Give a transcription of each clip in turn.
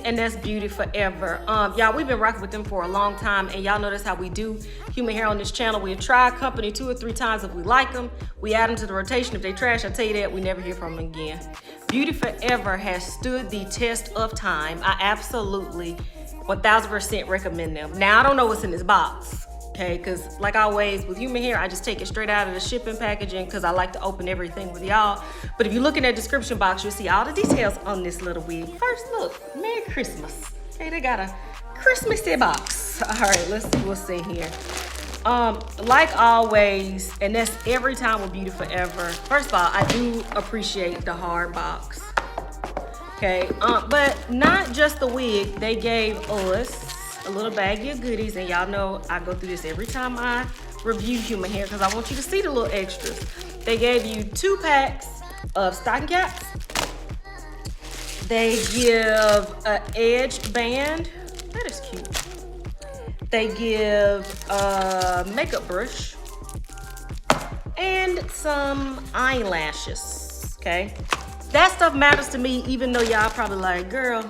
And that's Beauty Forever. Y'all, we've been rocking with them for a long time, and y'all know that's how we do human hair on this channel. We try a company 2 or 3 times. If we like them, we add them to the rotation. If they trash, I tell you that, we never hear from them again. Beauty Forever has stood the test of time. I absolutely 1000% recommend them. Now, I don't know what's in this box, okay? Because like always with human hair, I just take it straight out of the shipping packaging because I like to open everything with y'all. But if you look in that description box, you'll see all the details on this little wig. First look, Merry Christmas. Okay, they got a Christmassy box. All right, let's see what's in here. Like always, and that's every time with Beauty Forever. First of all, I do appreciate the hard box. Okay, but not just the wig. They gave us a little baggie of goodies, and y'all know I go through this every time I review human hair because I want you to see the little extras. They gave you 2 packs of stocking caps. They give an edge band. That is cute. They give a makeup brush and some eyelashes, okay? That stuff matters to me, even though y'all probably like, girl.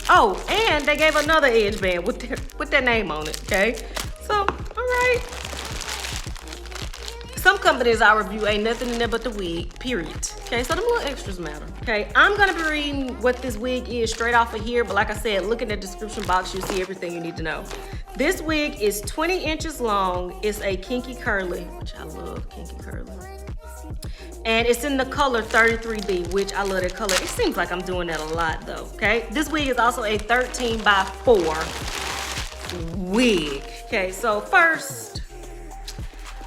Oh, and they gave another edge band with their name on it, okay? So, all right. Some companies I review ain't nothing in there but the wig, period. Okay, so the little extras matter, okay? I'm gonna be reading what this wig is straight off of here, but like I said, look in the description box, you'll see everything you need to know. This wig is 20 inches long. It's a kinky curly, which I love kinky curly. And it's in the color 33B, which I love that color. It seems like I'm doing that a lot though, okay? This wig is also a 13x4 wig. Okay, so first,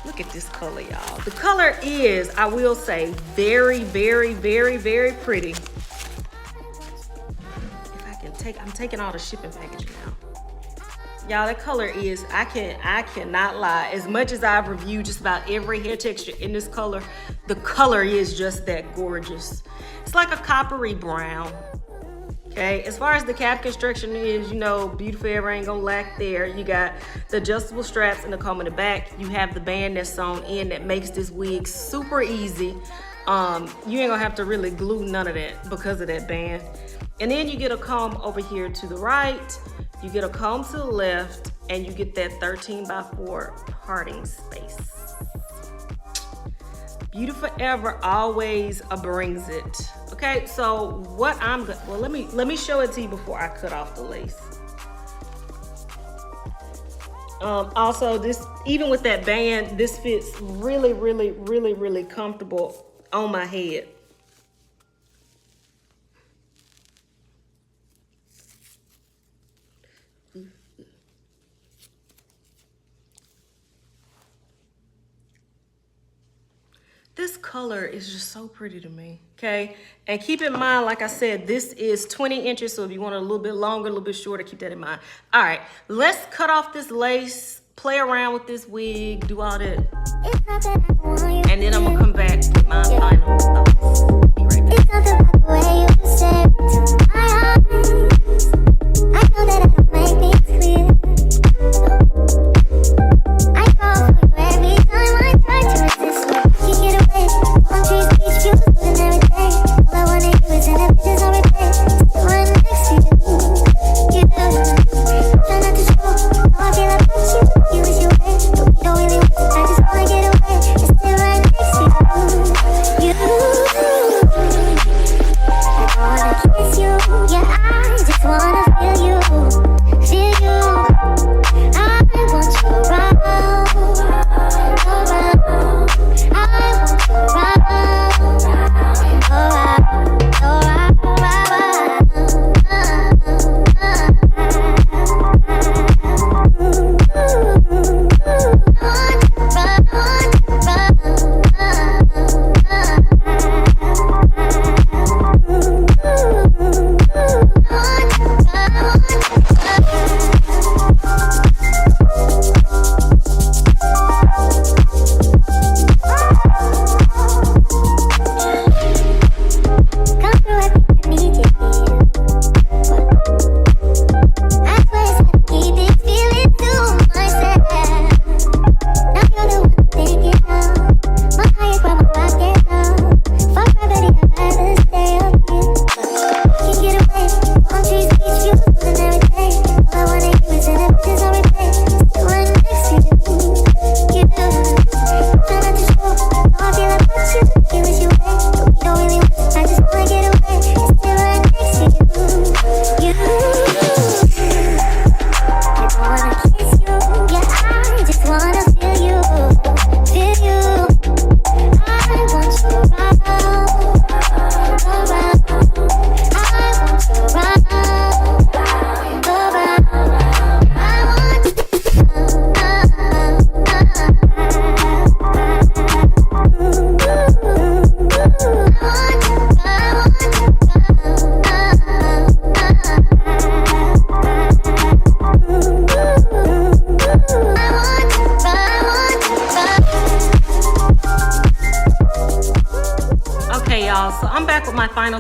look at this color, y'all. The color is, I will say, very, very, very, very pretty. If I can take, I'm taking all the shipping packaging out. Y'all, that color is, I cannot lie. As much as I've reviewed just about every hair texture in this color, the color is just that gorgeous. It's like a coppery brown, okay? As far as the cap construction is, you know, Beauty Forever ain't gonna lack there. You got the adjustable straps and the comb in the back. You have the band that's sewn in that makes this wig super easy. You ain't gonna have to really glue none of that because of that band. And then you get a comb over here to the right. You get a comb to the left, and you get that 13x4 parting space. Beauty Forever always brings it. Okay, so what I'm gonna, well, let me show it to you before I cut off the lace. Also, this, even with that band, this fits really, really, really, really comfortable on my head. This color is just so pretty to me, okay? And keep in mind, like I said, this is 20 inches, so if you want it a little bit longer, a little bit shorter, keep that in mind. All right, let's cut off this lace, play around with this wig, do all that. And then I'm gonna come back with my final thoughts. Be right back. You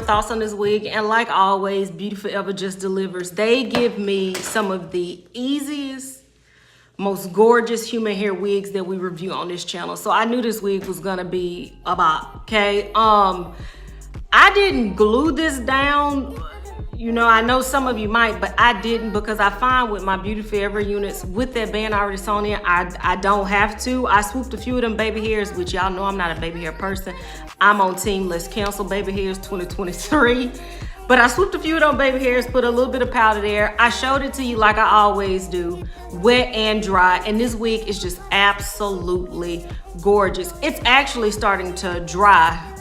thoughts on this wig. And like always, Beauty Forever just delivers. They give me some of the easiest, most gorgeous human hair wigs that we review on this channel. So I knew this wig was gonna be a bop, okay? I didn't glue this down. You know, I know some of you might, but I didn't, because I find with my Beauty Forever units, with that band already sewn in, I don't have to. I swooped a few of them baby hairs, which y'all know I'm not a baby hair person. I'm on team let's cancel baby hairs 2023. But I swooped a few of them baby hairs, put a little bit of powder there. I showed it to you like I always do, wet and dry. And this wig is just absolutely gorgeous. It's actually starting to dry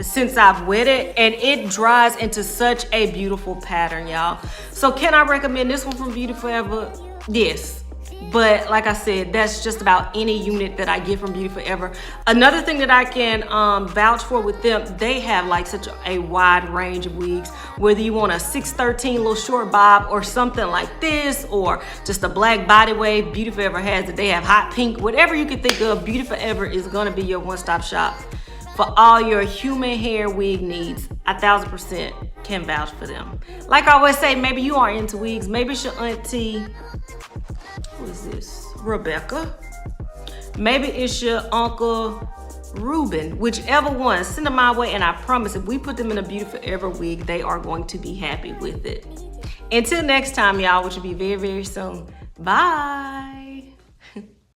since I've wet it, and it dries into such a beautiful pattern, y'all. So can I recommend this one from Beauty Forever? Yes. But like I said, that's just about any unit that I get from Beauty Forever. Another thing that I can vouch for with them, they have like such a wide range of wigs. Whether you want a 613 little short bob or something like this, or just a black body wave, Beauty Forever has it. They have hot pink, whatever you can think of, Beauty Forever is gonna be your one-stop shop for all your human hair wig needs. 1000% can vouch for them. Like I always say, maybe you aren't into wigs. Maybe it's your auntie, who is this? Rebecca. Maybe it's your uncle Ruben. Whichever one, send them my way, and I promise if we put them in a Beauty Forever wig, they are going to be happy with it. Until next time, y'all, which will be very, very soon. Bye.